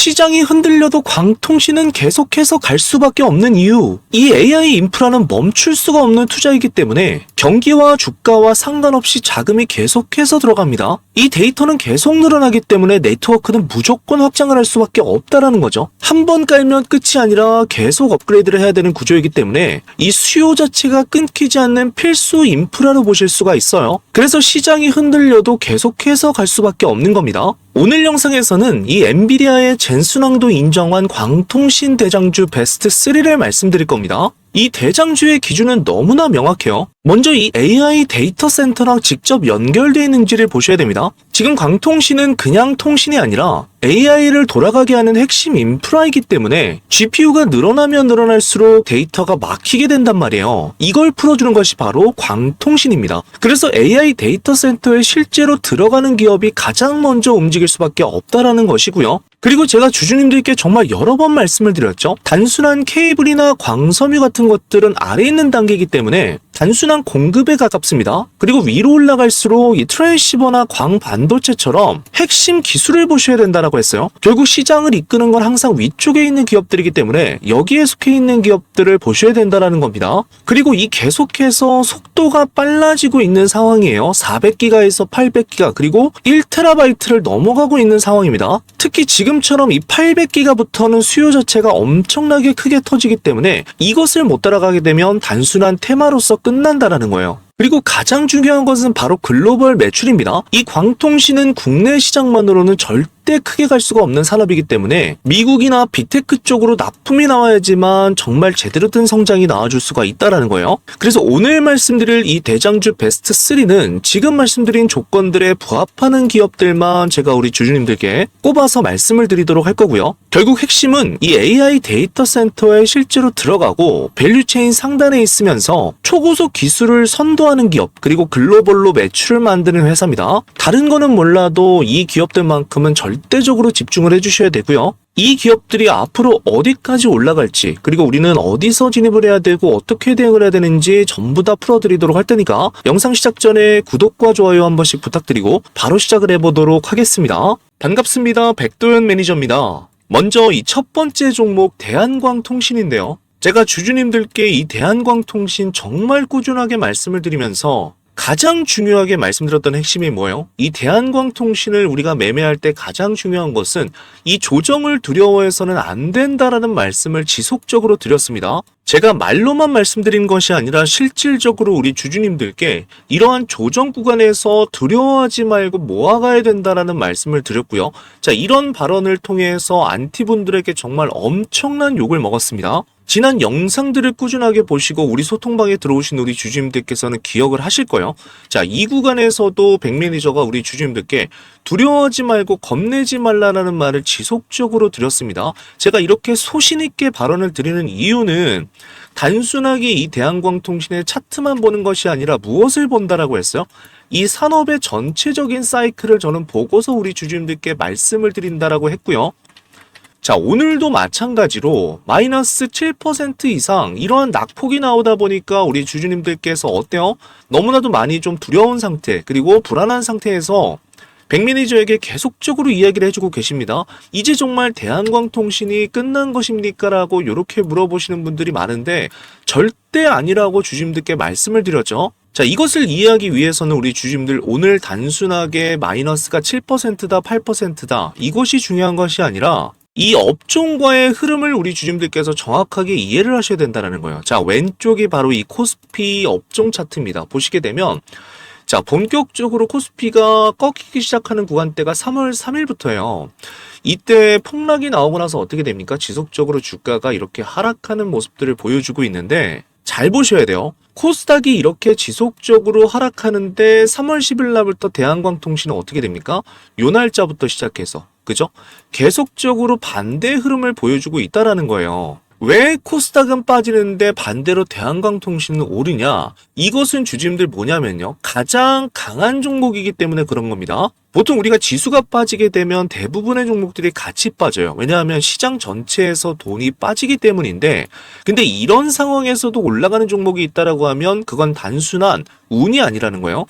시장이 흔들려도 광통신은 계속해서 갈 수밖에 없는 이유, 이 AI 인프라는 멈출 수가 없는 투자이기 때문에 경기와 주가와 상관없이 자금이 계속해서 들어갑니다. 이 데이터는 계속 늘어나기 때문에 네트워크는 무조건 확장을 할 수밖에 없다라는 거죠. 한 번 깔면 끝이 아니라 계속 업그레이드를 해야 되는 구조이기 때문에 이 수요 자체가 끊기지 않는 필수 인프라로 보실 수가 있어요. 그래서 시장이 흔들려도 계속해서 갈 수밖에 없는 겁니다. 오늘 영상에서는 이 엔비디아의 젠순왕도 인정한 광통신 대장주 베스트 3를 말씀드릴 겁니다. 이 대장주의 기준은 너무나 명확해요. 먼저 이 AI 데이터 센터랑 직접 연결되어 있는지를 보셔야 됩니다. 지금 광통신은 그냥 통신이 아니라 AI를 돌아가게 하는 핵심 인프라이기 때문에 GPU가 늘어나면 늘어날수록 데이터가 막히게 된단 말이에요. 이걸 풀어주는 것이 바로 광통신입니다. 그래서 AI 데이터 센터에 실제로 들어가는 기업이 가장 먼저 움직일 수밖에 없다라는 것이고요. 그리고 제가 주주님들께 정말 여러 번 말씀을 드렸죠. 단순한 케이블이나 광섬유 같은 것들은 아래에 있는 단계이기 때문에 단순한 공급에 가깝습니다. 그리고 위로 올라갈수록 이 트랜시버나 광반도체처럼 핵심 기술을 보셔야 된다라고 했어요. 결국 시장을 이끄는 건 항상 위쪽에 있는 기업들이기 때문에 여기에 속해 있는 기업들을 보셔야 된다라는 겁니다. 그리고 이 계속해서 속도가 빨라지고 있는 상황이에요. 400기가에서 800기가 그리고 1TB를 넘어가고 있는 상황입니다. 특히 지금처럼 이 800기가부터는 수요 자체가 엄청나게 크게 터지기 때문에 이것을 못 따라가게 되면 단순한 테마로서 끝난다라는 거예요. 그리고 가장 중요한 것은 바로 글로벌 매출입니다. 이 광통신은 국내 시장만으로는 절대 크게 갈 수가 없는 산업이기 때문에 미국이나 빅테크 쪽으로 납품이 나와야지만 정말 제대로 된 성장이 나와줄 수가 있다라는 거예요. 그래서 오늘 말씀드릴 이 대장주 베스트 3는 지금 말씀드린 조건들에 부합하는 기업들만 제가 우리 주주님들께 꼽아서 말씀을 드리도록 할 거고요. 결국 핵심은 이 AI 데이터 센터에 실제로 들어가고 밸류체인 상단에 있으면서 초고속 기술을 선도하는 기업 그리고 글로벌로 매출을 만드는 회사입니다. 다른 거는 몰라도 이 기업들만큼은 절대적으로 집중을 해주셔야 되고요. 이 기업들이 앞으로 어디까지 올라갈지 그리고 우리는 어디서 진입을 해야 되고 어떻게 대응을 해야 되는지 전부 다 풀어드리도록 할 테니까 영상 시작 전에 구독과 좋아요 한 번씩 부탁드리고 바로 시작을 해보도록 하겠습니다. 반갑습니다. 백도현 매니저입니다. 먼저 이 첫 번째 종목 대한광통신인데요. 제가 주주님들께 이 대한광통신 정말 꾸준하게 말씀을 드리면서 가장 중요하게 말씀드렸던 핵심이 뭐예요? 이 대한광통신을 우리가 매매할 때 가장 중요한 것은 이 조정을 두려워해서는 안 된다라는 말씀을 지속적으로 드렸습니다. 제가 말로만 말씀드린 것이 아니라 실질적으로 우리 주주님들께 이러한 조정 구간에서 두려워하지 말고 모아가야 된다라는 말씀을 드렸고요. 자, 이런 발언을 통해서 안티분들에게 정말 엄청난 욕을 먹었습니다. 지난 영상들을 꾸준하게 보시고 우리 소통방에 들어오신 우리 주주님들께서는 기억을 하실 거예요. 자, 이 구간에서도 백 매니저가 우리 주주님들께 두려워하지 말고 겁내지 말라라는 말을 지속적으로 드렸습니다. 제가 이렇게 소신 있게 발언을 드리는 이유는 단순하게 이 대한광통신의 차트만 보는 것이 아니라 무엇을 본다라고 했어요? 이 산업의 전체적인 사이클을 저는 보고서 우리 주주님들께 말씀을 드린다라고 했고요. 자, 오늘도 마찬가지로 마이너스 7% 이상 이러한 낙폭이 나오다 보니까 우리 주주님들께서 어때요? 너무나도 많이 좀 두려운 상태 그리고 불안한 상태에서 백매니저에게 계속적으로 이야기를 해주고 계십니다. 이제 정말 대한광통신이 끝난 것입니까? 라고 이렇게 물어보시는 분들이 많은데 절대 아니라고 주주님들께 말씀을 드렸죠. 자, 이것을 이해하기 위해서는 우리 주주님들 오늘 단순하게 마이너스가 7%다 8%다 이것이 중요한 것이 아니라 이 업종과의 흐름을 우리 주주님들께서 정확하게 이해를 하셔야 된다는 거예요. 자, 왼쪽이 바로 이 코스피 업종 차트입니다. 보시게 되면 자, 본격적으로 코스피가 꺾이기 시작하는 구간대가 3월 3일부터예요. 이때 폭락이 나오고 나서 어떻게 됩니까? 지속적으로 주가가 이렇게 하락하는 모습들을 보여주고 있는데 잘 보셔야 돼요. 코스닥이 이렇게 지속적으로 하락하는데 3월 10일 날부터 대한광통신은 어떻게 됩니까? 요 날짜부터 시작해서 그죠? 계속적으로 반대 흐름을 보여주고 있다라는 거예요. 왜 코스닥은 빠지는데 반대로 대한광통신은 오르냐? 이것은 주주님들 뭐냐면요. 가장 강한 종목이기 때문에 그런 겁니다. 보통 우리가 지수가 빠지게 되면 대부분의 종목들이 같이 빠져요. 왜냐하면 시장 전체에서 돈이 빠지기 때문인데 근데 이런 상황에서도 올라가는 종목이 있다라고 하면 그건 단순한 운이 아니라는 거예요.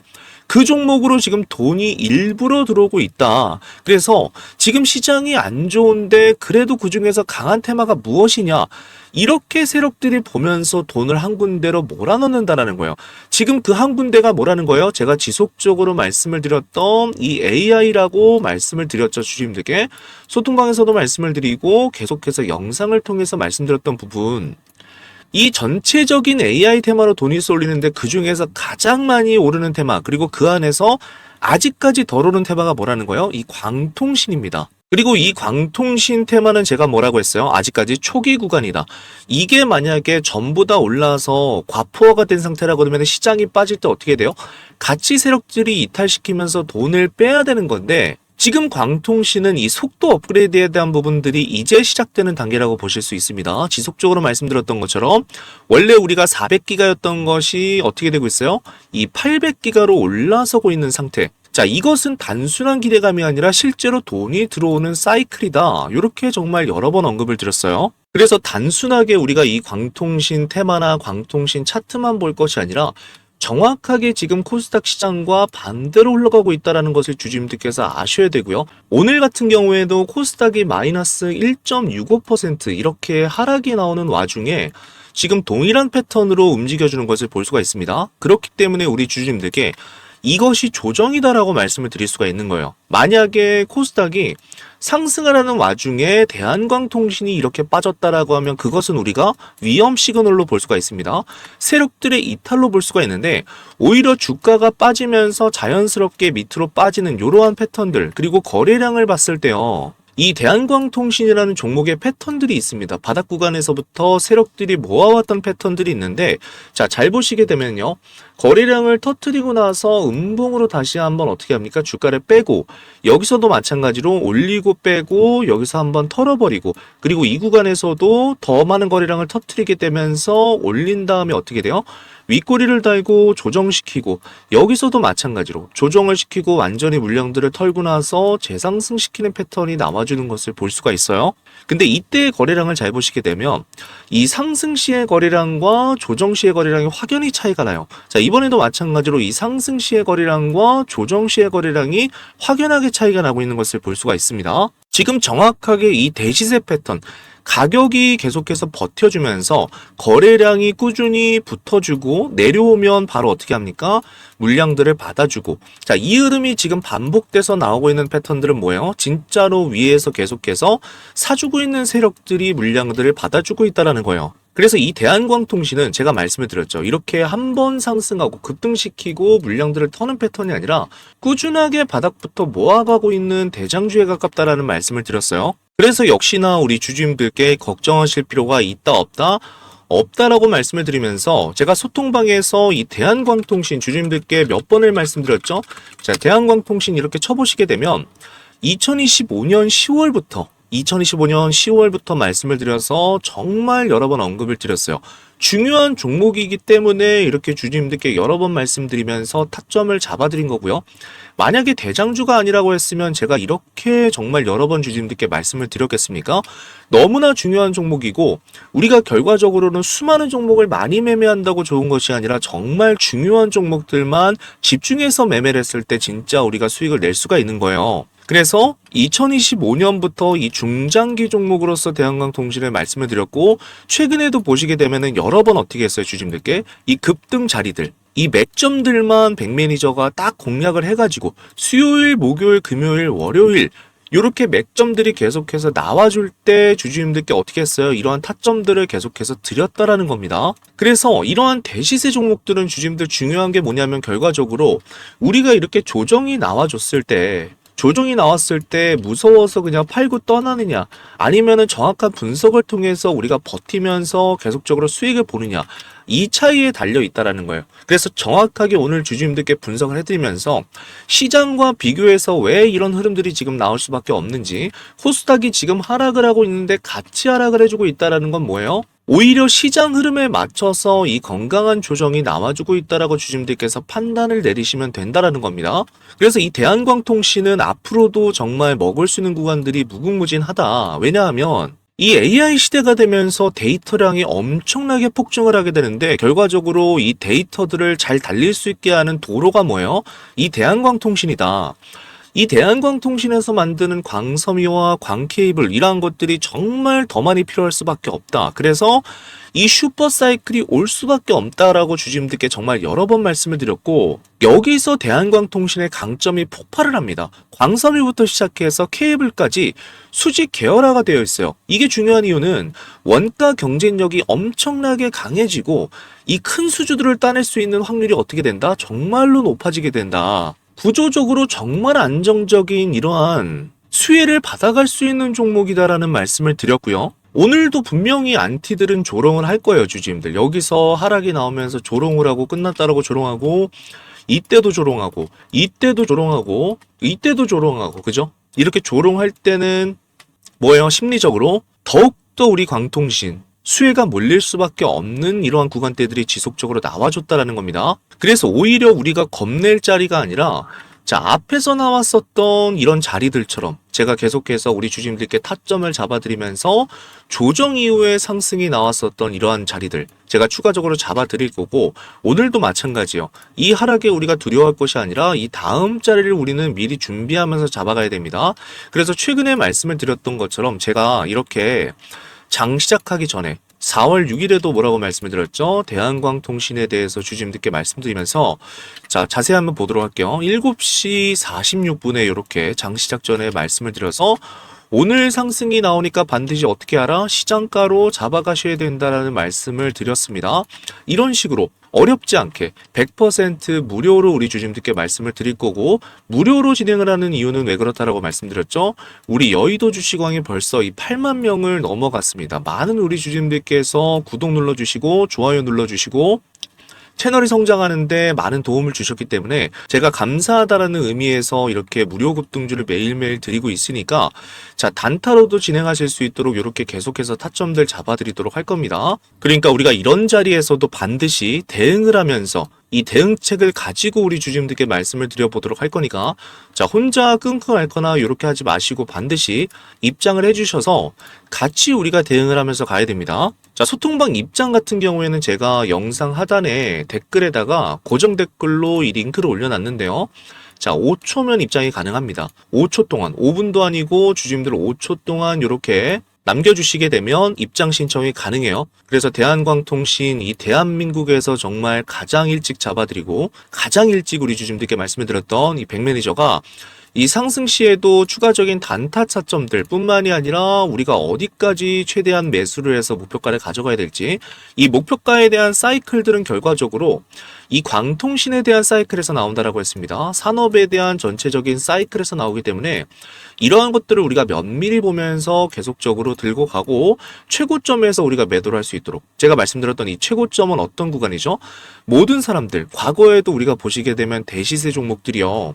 그 종목으로 지금 돈이 일부러 들어오고 있다. 그래서 지금 시장이 안 좋은데 그래도 그중에서 강한 테마가 무엇이냐? 이렇게 세력들이 보면서 돈을 한 군데로 몰아넣는다라는 거예요. 지금 그 한 군데가 뭐라는 거예요? 제가 지속적으로 말씀을 드렸던 이 AI라고 말씀을 드렸죠. 주주님들께. 소통방에서도 말씀을 드리고 계속해서 영상을 통해서 말씀드렸던 부분. 이 전체적인 AI 테마로 돈이 쏠리는데 그 중에서 가장 많이 오르는 테마, 그리고 그 안에서 아직까지 덜 오른 테마가 뭐라는 거예요? 이 광통신입니다. 그리고 이 광통신 테마는 제가 뭐라고 했어요? 아직까지 초기 구간이다. 이게 만약에 전부 다 올라서 과포화가 된 상태라 그러면 시장이 빠질 때 어떻게 돼요? 가치 세력들이 이탈시키면서 돈을 빼야 되는 건데, 지금 광통신은 이 속도 업그레이드에 대한 부분들이 이제 시작되는 단계라고 보실 수 있습니다. 지속적으로 말씀드렸던 것처럼 원래 우리가 400기가였던 것이 어떻게 되고 있어요? 이 800기가로 올라서고 있는 상태. 자, 이것은 단순한 기대감이 아니라 실제로 돈이 들어오는 사이클이다. 이렇게 정말 여러 번 언급을 드렸어요. 그래서 단순하게 우리가 이 광통신 테마나 광통신 차트만 볼 것이 아니라 정확하게 지금 코스닥 시장과 반대로 흘러가고 있다는 것을 주주님들께서 아셔야 되고요. 오늘 같은 경우에도 코스닥이 마이너스 1.65% 이렇게 하락이 나오는 와중에 지금 동일한 패턴으로 움직여주는 것을 볼 수가 있습니다. 그렇기 때문에 우리 주주님들께 이것이 조정이다라고 말씀을 드릴 수가 있는 거예요. 만약에 코스닥이 상승하라는 와중에 대한광통신이 이렇게 빠졌다라고 하면 그것은 우리가 위험 시그널로 볼 수가 있습니다. 세력들의 이탈로 볼 수가 있는데, 오히려 주가가 빠지면서 자연스럽게 밑으로 빠지는 이러한 패턴들, 그리고 거래량을 봤을 때요, 이 대한광통신이라는 종목의 패턴들이 있습니다. 바닥 구간에서부터 세력들이 모아왔던 패턴들이 있는데, 자, 잘 보시게 되면요, 거래량을 터뜨리고 나서 음봉으로 다시 한번 어떻게 합니까? 주가를 빼고, 여기서도 마찬가지로 올리고 빼고, 여기서 한번 털어버리고, 그리고 이 구간에서도 더 많은 거래량을 터뜨리게 되면서 올린 다음에 어떻게 돼요? 윗꼬리를 달고 조정시키고, 여기서도 마찬가지로 조정을 시키고 완전히 물량들을 털고 나서 재상승시키는 패턴이 나와주는 것을 볼 수가 있어요. 근데 이때의 거래량을 잘 보시게 되면 이 상승 시의 거래량과 조정 시의 거래량이 확연히 차이가 나요. 자, 이번에도 마찬가지로 이 상승 시의 거래량과 조정 시의 거래량이 확연하게 차이가 나고 있는 것을 볼 수가 있습니다. 지금 정확하게 이 대시세 패턴, 가격이 계속해서 버텨주면서 거래량이 꾸준히 붙어주고 내려오면 바로 어떻게 합니까? 물량들을 받아주고, 자, 이 흐름이 지금 반복돼서 나오고 있는 패턴들은 뭐예요? 진짜로 위에서 계속해서 사주고 있는 세력들이 물량들을 받아주고 있다는 거예요. 그래서 이 대한광통신은 제가 말씀을 드렸죠. 이렇게 한 번 상승하고 급등시키고 물량들을 터는 패턴이 아니라 꾸준하게 바닥부터 모아가고 있는 대장주에 가깝다라는 말씀을 드렸어요. 그래서 역시나 우리 주주님들께 걱정하실 필요가 있다 없다? 없다라고 말씀을 드리면서 제가 소통방에서 이 대한광통신 주주님들께 몇 번을 말씀드렸죠? 자, 대한광통신 이렇게 쳐보시게 되면 2025년 10월부터 말씀을 드려서 정말 여러 번 언급을 드렸어요. 중요한 종목이기 때문에 이렇게 주주님들께 여러 번 말씀드리면서 타점을 잡아드린 거고요. 만약에 대장주가 아니라고 했으면 제가 이렇게 정말 여러 번 주주님들께 말씀을 드렸겠습니까? 너무나 중요한 종목이고, 우리가 결과적으로는 수많은 종목을 많이 매매한다고 좋은 것이 아니라 정말 중요한 종목들만 집중해서 매매를 했을 때 진짜 우리가 수익을 낼 수가 있는 거예요. 그래서 2025년부터 이 중장기 종목으로서 대한광통신을 말씀을 드렸고, 최근에도 보시게 되면은 여러 번 어떻게 했어요, 주주님들께? 이 급등 자리들, 이 맥점들만 백매니저가 딱 공략을 해가지고 수요일, 목요일, 금요일, 월요일 이렇게 맥점들이 계속해서 나와줄 때 주주님들께 어떻게 했어요? 이러한 타점들을 계속해서 드렸다라는 겁니다. 그래서 이러한 대시세 종목들은 주주님들 중요한 게 뭐냐면 결과적으로 우리가 이렇게 조정이 나왔을 때 무서워서 그냥 팔고 떠나느냐, 아니면은 정확한 분석을 통해서 우리가 버티면서 계속적으로 수익을 보느냐, 이 차이에 달려 있다라는 거예요. 그래서 정확하게 오늘 주주님들께 분석을 해드리면서 시장과 비교해서 왜 이런 흐름들이 지금 나올 수밖에 없는지, 코스닥이 지금 하락을 하고 있는데 같이 하락을 해주고 있다라는 건 뭐예요? 오히려 시장 흐름에 맞춰서 이 건강한 조정이 나와주고 있다라고 주주님들께서 판단을 내리시면 된다라는 겁니다. 그래서 이 대한광통신은 앞으로도 정말 먹을 수 있는 구간들이 무궁무진하다. 왜냐하면 이 AI 시대가 되면서 데이터량이 엄청나게 폭증을 하게 되는데 결과적으로 이 데이터들을 잘 달릴 수 있게 하는 도로가 뭐예요? 이 대한광통신이다. 이 대한광통신에서 만드는 광섬유와 광케이블 이러한 것들이 정말 더 많이 필요할 수밖에 없다. 그래서 이 슈퍼사이클이 올 수밖에 없다라고 주주님들께 정말 여러 번 말씀을 드렸고 여기서 대한광통신의 강점이 폭발을 합니다. 광섬유부터 시작해서 케이블까지 수직 계열화가 되어 있어요. 이게 중요한 이유는 원가 경쟁력이 엄청나게 강해지고 이 큰 수주들을 따낼 수 있는 확률이 어떻게 된다? 정말로 높아지게 된다. 구조적으로 정말 안정적인 이러한 수혜를 받아갈 수 있는 종목이다라는 말씀을 드렸고요. 오늘도 분명히 안티들은 조롱을 할 거예요, 주주님들. 여기서 하락이 나오면서 조롱을 하고 끝났다라고 조롱하고 이때도 조롱하고 이때도 조롱하고 이때도 조롱하고 그죠? 이렇게 조롱할 때는 뭐예요? 심리적으로 더욱더 우리 광통신 수혜가 몰릴 수밖에 없는 이러한 구간대들이 지속적으로 나와줬다라는 겁니다. 그래서 오히려 우리가 겁낼 자리가 아니라 자, 앞에서 나왔었던 이런 자리들처럼 제가 계속해서 우리 주주님들께 타점을 잡아드리면서 조정 이후에 상승이 나왔었던 이러한 자리들 제가 추가적으로 잡아드릴 거고 오늘도 마찬가지요. 이 하락에 우리가 두려워할 것이 아니라 이 다음 자리를 우리는 미리 준비하면서 잡아가야 됩니다. 그래서 최근에 말씀을 드렸던 것처럼 제가 이렇게 장 시작하기 전에 4월 6일에도 뭐라고 말씀을 드렸죠? 대한광통신에 대해서 주주님들께 말씀드리면서 자, 자세히 한번 보도록 할게요. 7시 46분에 이렇게 장 시작 전에 말씀을 드려서 오늘 상승이 나오니까 반드시 어떻게 하라? 시장가로 잡아가셔야 된다라는 말씀을 드렸습니다. 이런 식으로 어렵지 않게 100% 무료로 우리 주주님들께 말씀을 드릴 거고 무료로 진행을 하는 이유는 왜 그렇다라고 말씀드렸죠? 우리 여의도 주식왕이 벌써 이 8만 명을 넘어갔습니다. 많은 우리 주주님들께서 구독 눌러주시고 좋아요 눌러주시고 채널이 성장하는데 많은 도움을 주셨기 때문에 제가 감사하다라는 의미에서 이렇게 무료 급등주를 매일매일 드리고 있으니까 자 단타로도 진행하실 수 있도록 이렇게 계속해서 타점들 잡아드리도록 할 겁니다. 그러니까 우리가 이런 자리에서도 반드시 대응을 하면서 이 대응책을 가지고 우리 주주님들께 말씀을 드려보도록 할 거니까 자 혼자 끙끙 앓거나 이렇게 하지 마시고 반드시 입장을 해주셔서 같이 우리가 대응을 하면서 가야 됩니다. 자 소통방 입장 같은 경우에는 제가 영상 하단에 댓글에다가 고정 댓글로 이 링크를 올려놨는데요. 자 5초면 입장이 가능합니다. 5초 동안 5분도 아니고 주주님들 5초 동안 이렇게 남겨주시게 되면 입장 신청이 가능해요. 그래서 대한광통신 이 대한민국에서 정말 가장 일찍 잡아드리고 가장 일찍 우리 주주님들께 말씀을 드렸던 이 백매니저가 이 상승 시에도 추가적인 단타 차점들 뿐만이 아니라 우리가 어디까지 최대한 매수를 해서 목표가를 가져가야 될지 이 목표가에 대한 사이클들은 결과적으로 이 광통신에 대한 사이클에서 나온다라고 했습니다. 산업에 대한 전체적인 사이클에서 나오기 때문에 이러한 것들을 우리가 면밀히 보면서 계속적으로 들고 가고 최고점에서 우리가 매도를 할 수 있도록 제가 말씀드렸던 이 최고점은 어떤 구간이죠? 모든 사람들 과거에도 우리가 보시게 되면 대시세 종목들이요.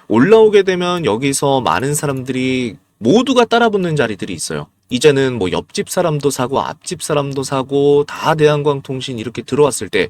올라오게 되면 여기서 많은 사람들이 모두가 따라붙는 자리들이 있어요. 이제는 뭐 옆집 사람도 사고 앞집 사람도 사고 다 대한광통신 이렇게 들어왔을 때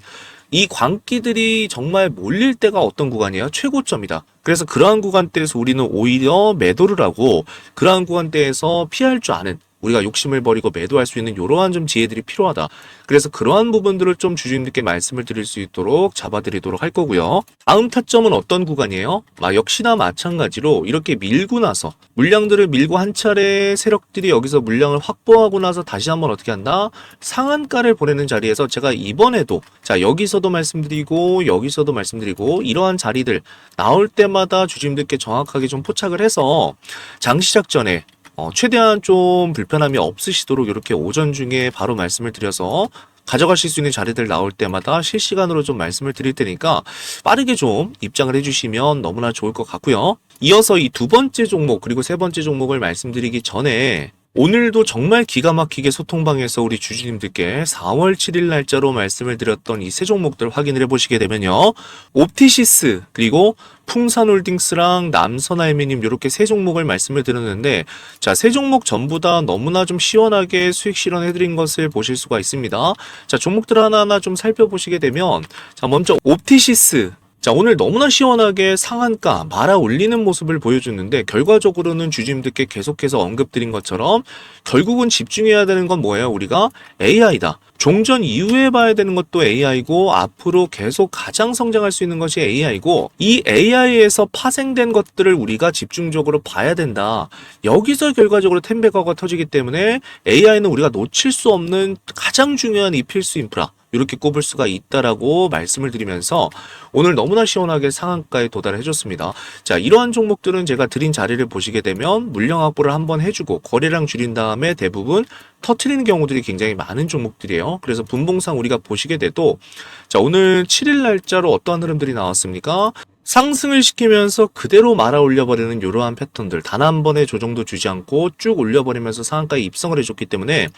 이 광기들이 정말 몰릴 때가 어떤 구간이에요? 최고점이다. 그래서 그러한 구간대에서 우리는 오히려 매도를 하고 그러한 구간대에서 피할 줄 아는 우리가 욕심을 버리고 매도할 수 있는 이러한 좀 지혜들이 필요하다. 그래서 그러한 부분들을 좀 주주님들께 말씀을 드릴 수 있도록 잡아드리도록 할 거고요. 다음 타점은 어떤 구간이에요? 역시나 마찬가지로 이렇게 밀고 나서 물량들을 밀고 한 차례 세력들이 여기서 물량을 확보하고 나서 다시 한번 어떻게 한다? 상한가를 보내는 자리에서 제가 이번에도 자 여기서도 말씀드리고 여기서도 말씀드리고 이러한 자리들 나올 때마다 주주님들께 정확하게 좀 포착을 해서 장 시작 전에 최대한 좀 불편함이 없으시도록 이렇게 오전 중에 바로 말씀을 드려서 가져가실 수 있는 자리들 나올 때마다 실시간으로 좀 말씀을 드릴 테니까 빠르게 좀 입장을 해주시면 너무나 좋을 것 같고요. 이어서 이 두 번째 종목 그리고 세 번째 종목을 말씀드리기 전에 오늘도 정말 기가 막히게 소통방에서 우리 주주님들께 4월 7일 날짜로 말씀을 드렸던 이 세 종목들 확인을 해보시게 되면요. 옵티시스 그리고 풍산홀딩스랑 남선알미늄 이렇게 세 종목을 말씀을 드렸는데 자, 세 종목 전부 다 너무나 좀 시원하게 수익 실현해드린 것을 보실 수가 있습니다. 자, 종목들 하나하나 좀 살펴보시게 되면 자, 먼저 옵티시스 자, 오늘 너무나 시원하게 상한가 말아 올리는 모습을 보여줬는데 결과적으로는 주주님들께 계속해서 언급드린 것처럼 결국은 집중해야 되는 건 뭐예요? 우리가 AI다. 종전 이후에 봐야 되는 것도 AI고 앞으로 계속 가장 성장할 수 있는 것이 AI고 이 AI에서 파생된 것들을 우리가 집중적으로 봐야 된다. 여기서 결과적으로 텐베거가 터지기 때문에 AI는 우리가 놓칠 수 없는 가장 중요한 이 필수 인프라. 이렇게 꼽을 수가 있다라고 말씀을 드리면서 오늘 너무나 시원하게 상한가에 도달을 해줬습니다. 자, 이러한 종목들은 제가 드린 자리를 보시게 되면 물량 확보를 한번 해주고 거래량 줄인 다음에 대부분 터트리는 경우들이 굉장히 많은 종목들이에요. 그래서 분봉상 우리가 보시게 돼도 자, 오늘 7일 날짜로 어떠한 흐름들이 나왔습니까? 상승을 시키면서 그대로 말아 올려버리는 이러한 패턴들 단 한 번의 조정도 주지 않고 쭉 올려버리면서 상한가에 입성을 해줬기 때문에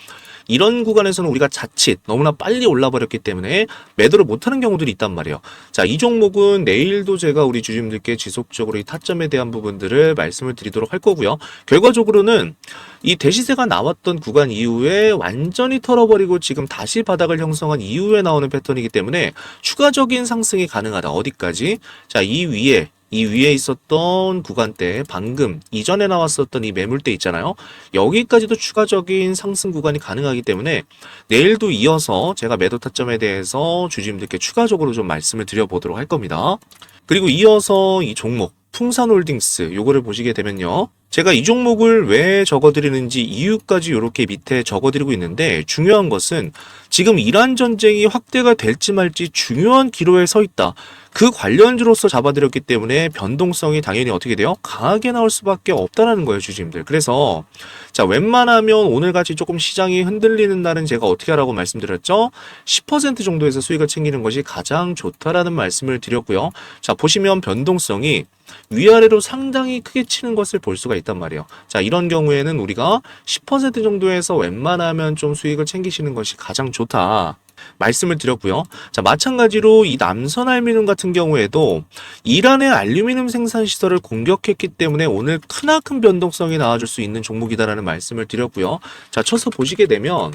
이런 구간에서는 우리가 자칫 너무나 빨리 올라버렸기 때문에 매도를 못하는 경우들이 있단 말이에요. 자, 이 종목은 내일도 제가 우리 주주님들께 지속적으로 이 타점에 대한 부분들을 말씀을 드리도록 할 거고요. 결과적으로는 이 대시세가 나왔던 구간 이후에 완전히 털어버리고 지금 다시 바닥을 형성한 이후에 나오는 패턴이기 때문에 추가적인 상승이 가능하다. 어디까지? 자, 이 위에 있었던 구간대 방금 이전에 나왔었던 이 매물대 있잖아요. 여기까지도 추가적인 상승 구간이 가능하기 때문에 내일도 이어서 제가 매도 타점에 대해서 주주님들께 추가적으로 좀 말씀을 드려보도록 할 겁니다. 그리고 이어서 이 종목 풍산홀딩스 요거를 보시게 되면요. 제가 이 종목을 왜 적어드리는지 이유까지 이렇게 밑에 적어드리고 있는데 중요한 것은 지금 이란 전쟁이 확대가 될지 말지 중요한 기로에 서 있다. 그 관련주로서 잡아드렸기 때문에 변동성이 당연히 어떻게 돼요? 강하게 나올 수밖에 없다라는 거예요, 주주님들. 그래서 자, 웬만하면 오늘같이 조금 시장이 흔들리는 날은 제가 어떻게 하라고 말씀드렸죠? 10% 정도에서 수익을 챙기는 것이 가장 좋다라는 말씀을 드렸고요. 자, 보시면 변동성이 위아래로 상당히 크게 치는 것을 볼 수가 있단 말이에요. 자, 이런 경우에는 우리가 10% 정도에서 웬만하면 좀 수익을 챙기시는 것이 가장 좋다. 말씀을 드렸고요. 자, 마찬가지로 이 남선 알미늄 같은 경우에도 이란의 알루미늄 생산 시설을 공격했기 때문에 오늘 크나큰 변동성이 나와줄 수 있는 종목이다라는 말씀을 드렸고요. 자, 쳐서 보시게 되면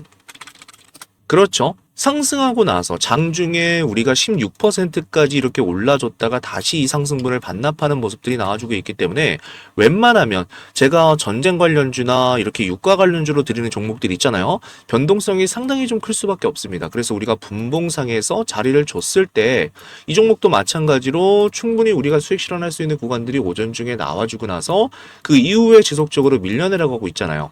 그렇죠. 상승하고 나서 장중에 우리가 16%까지 이렇게 올라줬다가 다시 이 상승분을 반납하는 모습들이 나와주고 있기 때문에 웬만하면 제가 전쟁 관련주나 이렇게 유가 관련주로 드리는 종목들이 있잖아요. 변동성이 상당히 좀 클 수밖에 없습니다. 그래서 우리가 분봉상에서 자리를 줬을 때 이 종목도 마찬가지로 충분히 우리가 수익 실현할 수 있는 구간들이 오전 중에 나와주고 나서 그 이후에 지속적으로 밀려내려가고 있잖아요.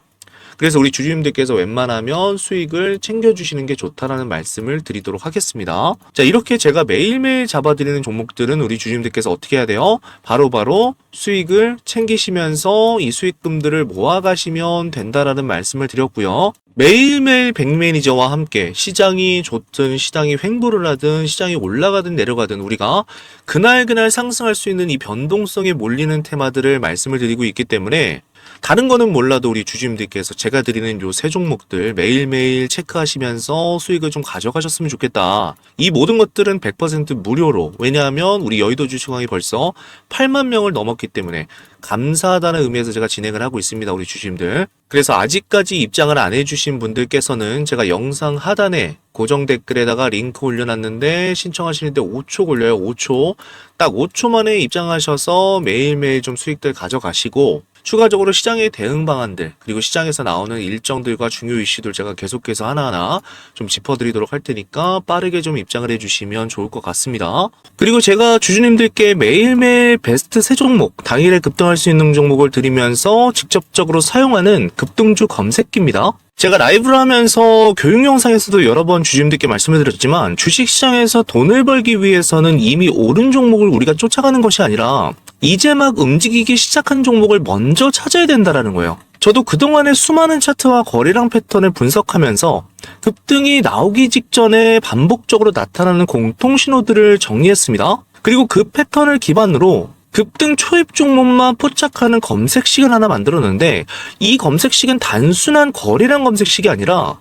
그래서 우리 주주님들께서 웬만하면 수익을 챙겨주시는 게 좋다라는 말씀을 드리도록 하겠습니다. 자, 이렇게 제가 매일매일 잡아드리는 종목들은 우리 주주님들께서 어떻게 해야 돼요? 바로바로 수익을 챙기시면서 이 수익금들을 모아가시면 된다라는 말씀을 드렸고요. 매일매일 백매니저와 함께 시장이 좋든 시장이 횡보를 하든 시장이 올라가든 내려가든 우리가 그날 상승할 수 있는 이 변동성에 몰리는 테마들을 말씀을 드리고 있기 때문에 다른 거는 몰라도 우리 주주님들께서 제가 드리는 요 세 종목들 매일매일 체크하시면서 수익을 좀 가져가셨으면 좋겠다. 이 모든 것들은 100% 무료로, 왜냐하면 우리 여의도 주식왕이 벌써 8만 명을 넘었기 때문에 감사하다는 의미에서 제가 진행을 하고 있습니다, 우리 주주님들. 그래서 아직까지 입장을 안 해주신 분들께서는 제가 영상 하단에 고정 댓글에다가 링크 올려놨는데 신청하시는데 5초 걸려요. 5초. 딱 5초 만에 입장하셔서 매일매일 좀 수익들 가져가시고 추가적으로 시장의 대응 방안들 그리고 시장에서 나오는 일정들과 중요 이슈들 제가 계속해서 하나하나 좀 짚어드리도록 할 테니까 빠르게 좀 입장을 해주시면 좋을 것 같습니다. 그리고 제가 주주님들께 매일매일 베스트 세 종목 당일에 급등할 수 있는 종목을 드리면서 직접적으로 사용하는 급등주 검색기입니다. 제가 라이브를 하면서 교육 영상에서도 여러 번 주주님들께 말씀을 드렸지만 주식시장에서 돈을 벌기 위해서는 이미 오른 종목을 우리가 쫓아가는 것이 아니라 이제 막 움직이기 시작한 종목을 먼저 찾아야 된다라는 거예요. 저도 그동안의 수많은 차트와 거래량 패턴을 분석하면서 급등이 나오기 직전에 반복적으로 나타나는 공통 신호들을 정리했습니다. 그리고 그 패턴을 기반으로 급등 초입 종목만 포착하는 검색식을 하나 만들었는데 이 검색식은 단순한 거래량 검색식이 아니라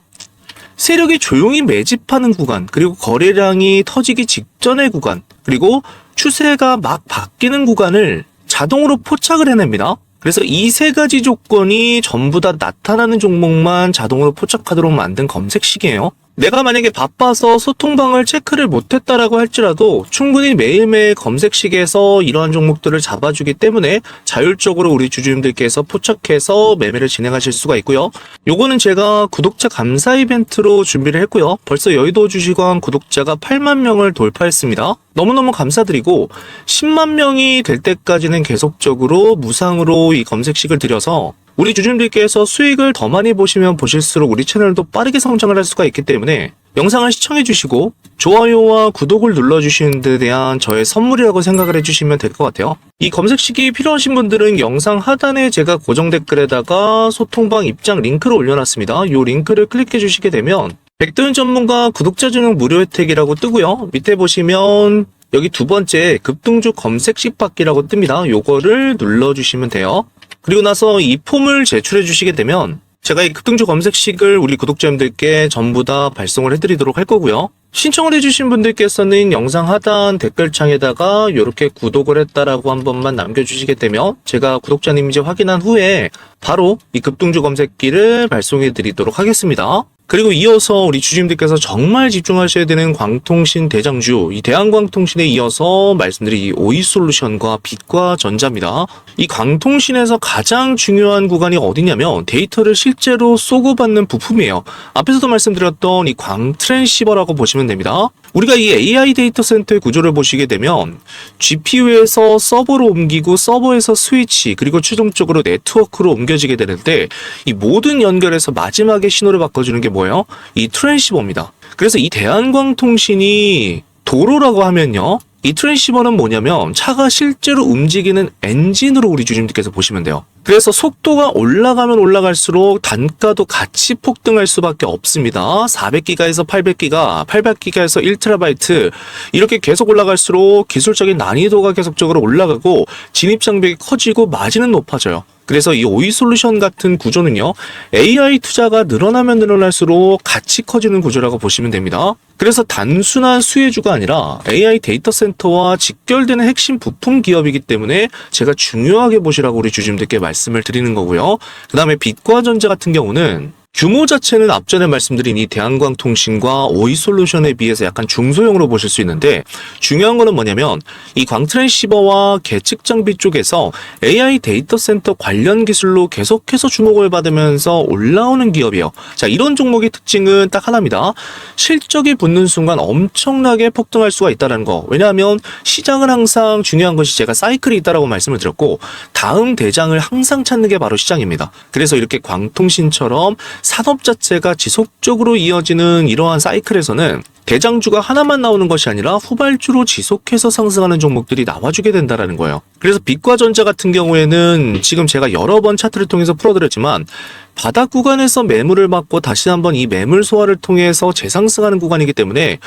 세력이 조용히 매집하는 구간, 그리고 거래량이 터지기 직전의 구간, 그리고 추세가 막 바뀌는 구간을 자동으로 포착을 해냅니다. 그래서 이 세 가지 조건이 전부 다 나타나는 종목만 자동으로 포착하도록 만든 검색식이에요. 내가 만약에 바빠서 소통방을 체크를 못했다라고 할지라도 충분히 매일매일 검색식에서 이러한 종목들을 잡아주기 때문에 자율적으로 우리 주주님들께서 포착해서 매매를 진행하실 수가 있고요. 요거는 제가 구독자 감사 이벤트로 준비를 했고요. 벌써 여의도 주식왕 구독자가 8만 명을 돌파했습니다. 너무너무 감사드리고 10만 명이 될 때까지는 계속적으로 무상으로 이 검색식을 드려서 우리 주주님들께서 수익을 더 많이 보시면 보실수록 우리 채널도 빠르게 성장을 할 수가 있기 때문에 영상을 시청해 주시고 좋아요와 구독을 눌러주시는 데 대한 저의 선물이라고 생각을 해주시면 될 것 같아요. 이 검색식이 필요하신 분들은 영상 하단에 제가 고정 댓글에다가 소통방 입장 링크를 올려놨습니다. 이 링크를 클릭해 주시게 되면 백도현 전문가 구독자 전용 무료 혜택이라고 뜨고요. 밑에 보시면 여기 두 번째 급등주 검색식 받기라고 뜹니다. 요거를 눌러주시면 돼요. 그리고 나서 이 폼을 제출해 주시게 되면 제가 이 급등주 검색식을 우리 구독자님들께 전부 다 발송을 해드리도록 할 거고요. 신청을 해주신 분들께서는 영상 하단 댓글창에다가 이렇게 구독을 했다라고 한 번만 남겨주시게 되면 제가 구독자님인지 확인한 후에 바로 이 급등주 검색기를 발송해 드리도록 하겠습니다. 그리고 이어서 우리 주주님들께서 정말 집중하셔야 되는 광통신 대장주, 이 대한광통신에 이어서 말씀드린 이 오이솔루션과 빛과전자입니다. 이 광통신에서 가장 중요한 구간이 어디냐면 데이터를 실제로 쏘고 받는 부품이에요. 앞에서도 말씀드렸던 이 광트랜시버라고 보시면 됩니다. 우리가 이 AI 데이터 센터의 구조를 보시게 되면 GPU에서 서버로 옮기고 서버에서 스위치 그리고 최종적으로 네트워크로 옮겨지게 되는데 이 모든 연결에서 마지막에 신호를 바꿔주는 게 뭐예요? 이 트랜시버입니다. 그래서 이 대한광통신이 도로라고 하면요. 이 트랜시버는 뭐냐면 차가 실제로 움직이는 엔진으로 우리 주주님들께서 보시면 돼요. 그래서 속도가 올라가면 올라갈수록 단가도 같이 폭등할 수밖에 없습니다. 400기가에서 800기가, 800기가에서 1TB 이렇게 계속 올라갈수록 기술적인 난이도가 계속적으로 올라가고 진입 장벽이 커지고 마진은 높아져요. 그래서 이 오이솔루션 같은 구조는요. AI 투자가 늘어나면 늘어날수록 같이 커지는 구조라고 보시면 됩니다. 그래서 단순한 수혜주가 아니라 AI 데이터 센터와 직결되는 핵심 부품 기업이기 때문에 제가 중요하게 보시라고 우리 주주님들께 말씀을 드리는 거고요. 그 다음에 빛과전자 같은 경우는 규모 자체는 앞전에 말씀드린 이 대한광통신과 오이솔루션에 비해서 약간 중소형으로 보실 수 있는데 중요한 거는 뭐냐면 이 광트랜시버와 계측 장비 쪽에서 AI 데이터 센터 관련 기술로 계속해서 주목을 받으면서 올라오는 기업이에요. 자, 이런 종목의 특징은 딱 하나입니다. 실적이 붙는 순간 엄청나게 폭등할 수가 있다는 거. 왜냐하면 시장은 항상 중요한 것이 제가 사이클이 있다라고 말씀을 드렸고 다음 대장을 항상 찾는 게 바로 시장입니다. 그래서 이렇게 광통신처럼 산업 자체가 지속적으로 이어지는 이러한 사이클에서는 대장주가 하나만 나오는 것이 아니라 후발주로 지속해서 상승하는 종목들이 나와주게 된다는 거예요. 그래서 빛과전자 같은 경우에는 지금 제가 여러 번 차트를 통해서 풀어드렸지만 바닥 구간에서 매물을 받고 다시 한번 이 매물 소화를 통해서 재상승하는 구간이기 때문에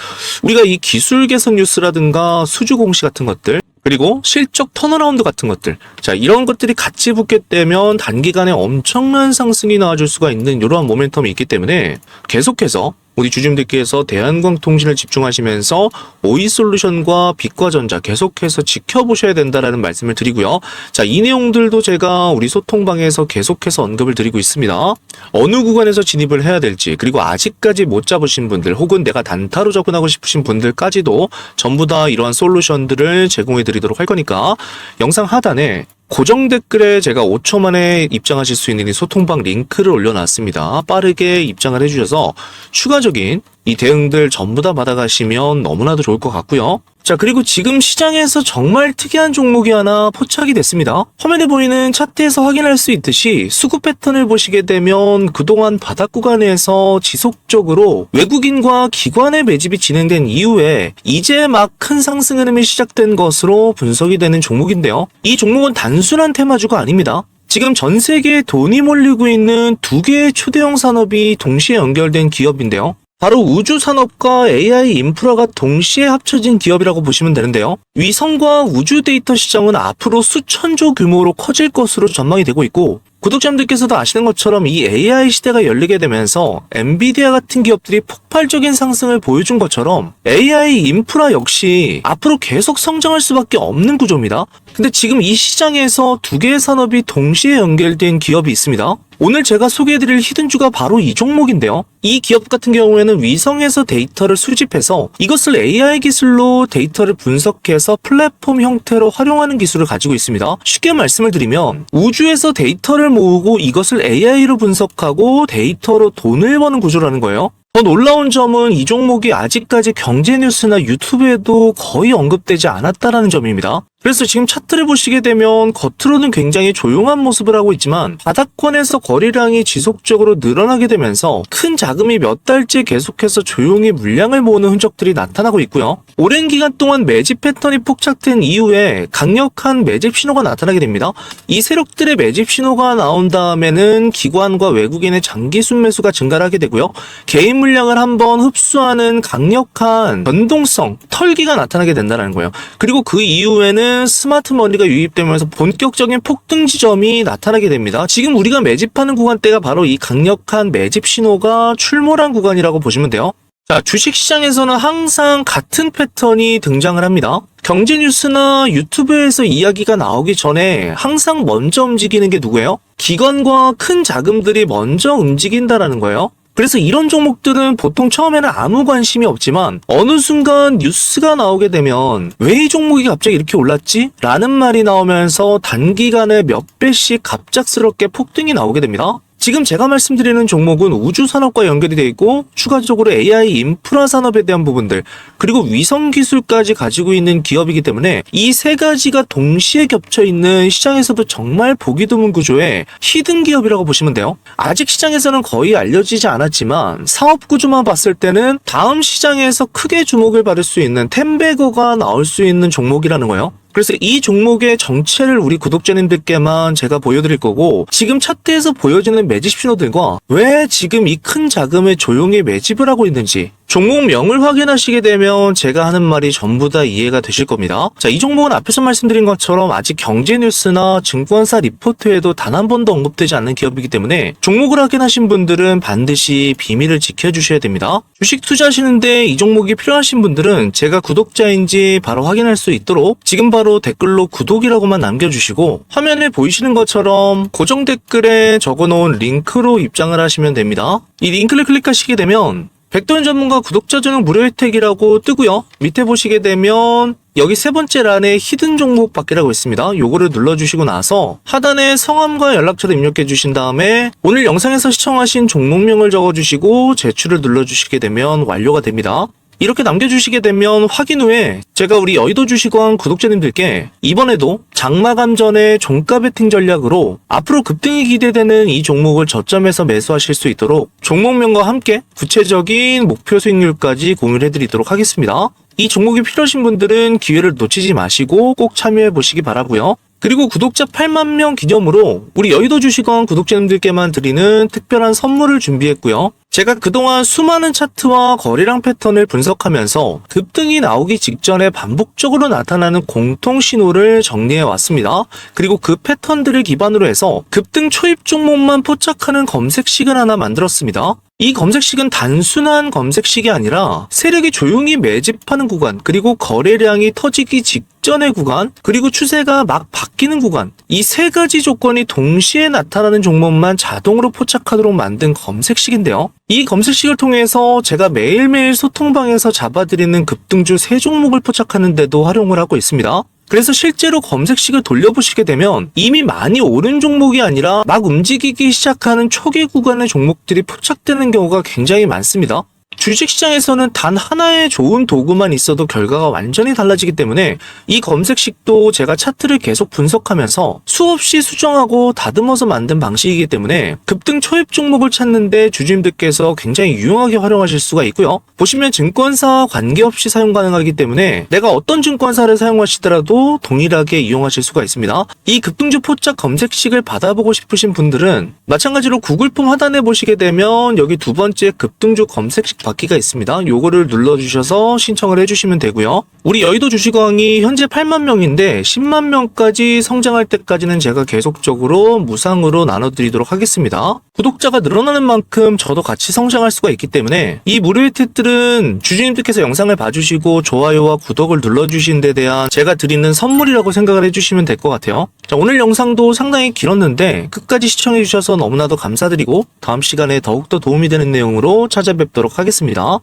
우리가 이 기술 개선 뉴스라든가 수주 공시 같은 것들 그리고 실적 턴어라운드 같은 것들 자 이런 것들이 같이 붙게 되면 단기간에 엄청난 상승이 나와줄 수가 있는 이러한 모멘텀이 있기 때문에 계속해서 우리 주주님들께서 대한광통신을 집중하시면서 오이솔루션과 빛과전자 계속해서 지켜보셔야 된다라는 말씀을 드리고요. 자, 이 내용들도 제가 우리 소통방에서 계속해서 언급을 드리고 있습니다. 어느 구간에서 진입을 해야 될지 그리고 아직까지 못 잡으신 분들 혹은 내가 단타로 접근하고 싶으신 분들까지도 전부 다 이러한 솔루션들을 제공해 드리도록 할 거니까 영상 하단에 고정 댓글에 제가 5초 만에 입장하실 수 있는 이 소통방 링크를 올려놨습니다. 빠르게 입장을 해주셔서 추가적인 이 대응들 전부 다 받아가시면 너무나도 좋을 것 같고요. 자, 그리고 지금 시장에서 정말 특이한 종목이 하나 포착이 됐습니다. 화면에 보이는 차트에서 확인할 수 있듯이 수급 패턴을 보시게 되면 그동안 바닥 구간에서 지속적으로 외국인과 기관의 매집이 진행된 이후에 이제 막 큰 상승 흐름이 시작된 것으로 분석이 되는 종목인데요. 이 종목은 단순한 테마주가 아닙니다. 지금 전 세계에 돈이 몰리고 있는 두 개의 초대형 산업이 동시에 연결된 기업인데요. 바로 우주 산업과 AI 인프라가 동시에 합쳐진 기업이라고 보시면 되는데요. 위성과 우주 데이터 시장은 앞으로 수천조 규모로 커질 것으로 전망이 되고 있고 구독자님들께서도 아시는 것처럼 이 AI 시대가 열리게 되면서 엔비디아 같은 기업들이 폭발적인 상승을 보여준 것처럼 AI 인프라 역시 앞으로 계속 성장할 수밖에 없는 구조입니다. 근데 지금 이 시장에서 두 개의 산업이 동시에 연결된 기업이 있습니다. 오늘 제가 소개해드릴 히든주가 바로 이 종목인데요. 이 기업 같은 경우에는 위성에서 데이터를 수집해서 이것을 AI 기술로 데이터를 분석해서 플랫폼 형태로 활용하는 기술을 가지고 있습니다. 쉽게 말씀을 드리면 우주에서 데이터를 모으고 이것을 AI로 분석하고 데이터로 돈을 버는 구조라는 거예요. 더 놀라운 점은 이 종목이 아직까지 경제뉴스나 유튜브에도 거의 언급되지 않았다는 점입니다. 그래서 지금 차트를 보시게 되면 겉으로는 굉장히 조용한 모습을 하고 있지만 바닥권에서 거래량이 지속적으로 늘어나게 되면서 큰 자금이 몇 달째 계속해서 조용히 물량을 모으는 흔적들이 나타나고 있고요. 오랜 기간 동안 매집 패턴이 포착된 이후에 강력한 매집 신호가 나타나게 됩니다. 이 세력들의 매집 신호가 나온 다음에는 기관과 외국인의 장기 순매수가 증가를 하게 되고요. 개인 물량을 한번 흡수하는 강력한 변동성, 털기가 나타나게 된다는 거예요. 그리고 그 이후에는 스마트 머니가 유입되면서 본격적인 폭등 지점이 나타나게 됩니다. 지금 우리가 매집하는 구간대가 바로 이 강력한 매집 신호가 출몰한 구간이라고 보시면 돼요. 자, 주식시장에서는 항상 같은 패턴이 등장을 합니다. 경제 뉴스나 유튜브에서 이야기가 나오기 전에 항상 먼저 움직이는 게 누구예요? 기관과 큰 자금들이 먼저 움직인다라는 거예요. 그래서 이런 종목들은 보통 처음에는 아무 관심이 없지만 어느 순간 뉴스가 나오게 되면 왜 이 종목이 갑자기 이렇게 올랐지? 라는 말이 나오면서 단기간에 몇 배씩 갑작스럽게 폭등이 나오게 됩니다. 지금 제가 말씀드리는 종목은 우주산업과 연결이 되어 있고 추가적으로 AI 인프라 산업에 대한 부분들 그리고 위성 기술까지 가지고 있는 기업이기 때문에 이 세 가지가 동시에 겹쳐 있는 시장에서도 정말 보기 드문 구조의 히든 기업이라고 보시면 돼요. 아직 시장에서는 거의 알려지지 않았지만 사업 구조만 봤을 때는 다음 시장에서 크게 주목을 받을 수 있는 텐베거가 나올 수 있는 종목이라는 거예요. 그래서 이 종목의 정체를 우리 구독자님들께만 제가 보여드릴 거고 지금 차트에서 보여지는 매집 신호들과 왜 지금 이 큰 자금을 조용히 매집을 하고 있는지 종목명을 확인하시게 되면 제가 하는 말이 전부 다 이해가 되실 겁니다. 자, 이 종목은 앞에서 말씀드린 것처럼 아직 경제뉴스나 증권사 리포트에도 단 한 번도 언급되지 않는 기업이기 때문에 종목을 확인하신 분들은 반드시 비밀을 지켜주셔야 됩니다. 주식 투자하시는데 이 종목이 필요하신 분들은 제가 구독자인지 바로 확인할 수 있도록 지금 바로 댓글로 구독이라고만 남겨주시고 화면에 보이시는 것처럼 고정 댓글에 적어놓은 링크로 입장을 하시면 됩니다. 이 링크를 클릭하시게 되면 백도현 전문가 구독자 전용 무료 혜택이라고 뜨고요. 밑에 보시게 되면 여기 세 번째 란에 히든 종목 받기라고 있습니다. 요거를 눌러주시고 나서 하단에 성함과 연락처를 입력해 주신 다음에 오늘 영상에서 시청하신 종목명을 적어주시고 제출을 눌러주시게 되면 완료가 됩니다. 이렇게 남겨주시게 되면 확인 후에 제가 우리 여의도 주식원 구독자님들께 이번에도 장마감 전에 종가 베팅 전략으로 앞으로 급등이 기대되는 이 종목을 저점에서 매수하실 수 있도록 종목명과 함께 구체적인 목표 수익률까지 공유를 해드리도록 하겠습니다. 이 종목이 필요하신 분들은 기회를 놓치지 마시고 꼭 참여해 보시기 바라고요. 그리고 구독자 8만 명 기념으로 우리 여의도 주식원 구독자님들께만 드리는 특별한 선물을 준비했고요. 제가 그동안 수많은 차트와 거래량 패턴을 분석하면서 급등이 나오기 직전에 반복적으로 나타나는 공통 신호를 정리해 왔습니다. 그리고 그 패턴들을 기반으로 해서 급등 초입 종목만 포착하는 검색식을 하나 만들었습니다. 이 검색식은 단순한 검색식이 아니라 세력이 조용히 매집하는 구간, 그리고 거래량이 터지기 직전의 구간, 그리고 추세가 막 바뀌는 구간, 이 세 가지 조건이 동시에 나타나는 종목만 자동으로 포착하도록 만든 검색식인데요. 이 검색식을 통해서 제가 매일매일 소통방에서 잡아드리는 급등주 3종목을 포착하는 데도 활용을 하고 있습니다. 그래서 실제로 검색식을 돌려보시게 되면 이미 많이 오른 종목이 아니라 막 움직이기 시작하는 초기 구간의 종목들이 포착되는 경우가 굉장히 많습니다. 주식시장에서는 단 하나의 좋은 도구만 있어도 결과가 완전히 달라지기 때문에 이 검색식도 제가 차트를 계속 분석하면서 수없이 수정하고 다듬어서 만든 방식이기 때문에 급등 초입 종목을 찾는데 주주님들께서 굉장히 유용하게 활용하실 수가 있고요. 보시면 증권사와 관계없이 사용 가능하기 때문에 내가 어떤 증권사를 사용하시더라도 동일하게 이용하실 수가 있습니다. 이 급등주 포착 검색식을 받아보고 싶으신 분들은 마찬가지로 구글폼 하단에 보시게 되면 여기 두 번째 급등주 검색식 받기가 있습니다. 요거를 눌러주셔서 신청을 해주시면 되고요. 우리 여의도 주식왕이 현재 8만 명인데 10만 명까지 성장할 때까지는 제가 계속적으로 무상으로 나눠드리도록 하겠습니다. 구독자가 늘어나는 만큼 저도 같이 성장할 수가 있기 때문에 이 무료 혜택들은 주주님들께서 영상을 봐주시고 좋아요와 구독을 눌러주신 데 대한 제가 드리는 선물이라고 생각을 해주시면 될 것 같아요. 자, 오늘 영상도 상당히 길었는데 끝까지 시청해주셔서 너무나도 감사드리고 다음 시간에 더욱더 도움이 되는 내용으로 찾아뵙도록 하겠습니다.